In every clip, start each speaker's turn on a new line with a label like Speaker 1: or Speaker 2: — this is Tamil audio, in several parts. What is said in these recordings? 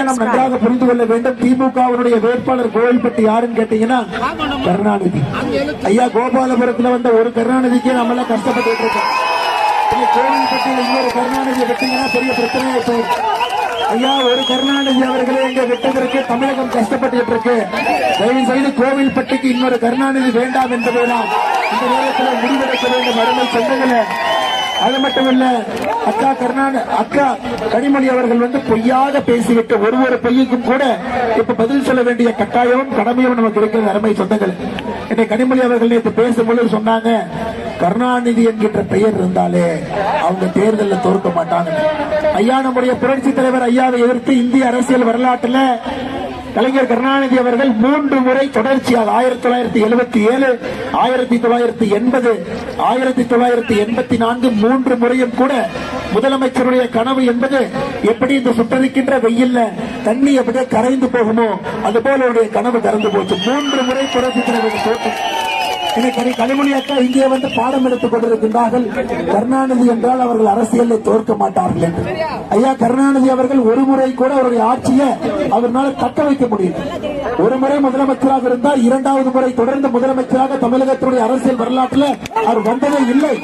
Speaker 1: நாம் நன்றாக புரிந்து கொள்ள வேண்டும். திமுகவுடைய வேட்பாளர் கோவில்பட்டி யாருன்னு கேட்டீங்கன்னா கருணாநிதி. ஐயா கோபாலபுரத்துல வந்த ஒரு கருணாநிதிக்கே நம்ம எல்லாம் கஷ்டப்பட்டு இருக்கோம். கோவில்பட்டியில் இன்னொரு கருணாநிதியை வெட்டீங்கன்னா பெரிய பிரச்சனையா போகும். ஐயா ஒரு கருணாநிதி அவர்களே இங்க வெட்டதற்கு தமிழகம் கஷ்டப்பட்டு இருக்கு. தயவு செய்து கோவில்பட்டிக்கு இன்னொரு கருணாநிதி வேண்டாம் என்பதுதான் இந்த நேரத்தில் முடிவெடுக்க வேண்டும். அருமை சொந்தங்களே, அது மட்டுமல்ல, அக்கா கனிமொழி அவர்கள் பொய்யாக பேசிவிட்டு ஒரு பொய்யுக்கும் கூட இப்ப பதில் சொல்ல வேண்டிய கட்டாயமும் கடமையும் நமக்கு இருக்கிறது. அருமை சொந்தங்கள், என்னை கனிமொழி அவர்கள் நேற்று பேசும்போது சொன்னாங்க, கருணாநிதி என்கின்ற பெயர் இருந்தாலே அவங்க தேர்தலில் தோற்க மாட்டாங்க. ஐயா நம்முடைய புரட்சி தலைவர் ஐயாவை எதிர்த்து இந்திய அரசியல் வரலாற்றில் கலைஞர் கருணாநிதி அவர்கள் 3 முறை தொடர்ச்சியாக 1977, 1980, 1984 3 முறையும் கூட முதலமைச்சருடைய கனவு என்பது எப்படி இந்த சுட்டரிக்கின்ற வெயில்ல தண்ணி அப்படியே கரைந்து போகுமோ அதுபோல அவருடைய கனவு கறந்து போச்சு. 3 முறை புரட்சி தலைவர் தோற்று கனிமொழி அக்கா இங்கே பாடம் எடுத்துக் கொண்டிருக்கின்றார்கள். கருணாநிதி என்றால் அவர்கள் அரசியலில் தோற்க மாட்டார்கள் என்று. ஐயா கருணாநிதி அவர்கள் ஒரு முறை கூட அவருடைய ஆட்சியை அவர்களால் தக்க வைக்க முடியும். ஒரு முறை முதலமைச்சராக இருந்தால் 2வது முறை தொடர்ந்து முதலமைச்சராக தமிழகத்தினுடைய அரசியல் வரலாற்றில் அவர் வந்ததே இல்லை.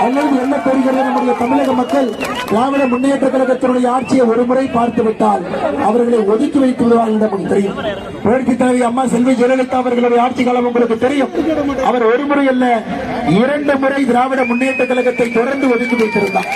Speaker 1: அல்லது என்ன தெரிகிறது, நம்முடைய தமிழக மக்கள் திராவிட முன்னேற்ற கழகத்தினுடைய ஆட்சியை ஒரு முறை பார்த்து விட்டால் அவர்களை ஒதுக்கி வைத்து விடுவார்கள் நமக்கு தெரியும். புரட்சி தலைவி அம்மா செல்வி ஜெயலலிதா அவர்களுடைய ஆட்சி காலம் உங்களுக்கு தெரியும். அவர் ஒரு முறை அல்ல 2 முறை திராவிட முன்னேற்ற கழகத்தை தொடர்ந்து ஒதுக்கி வைத்திருந்தார்.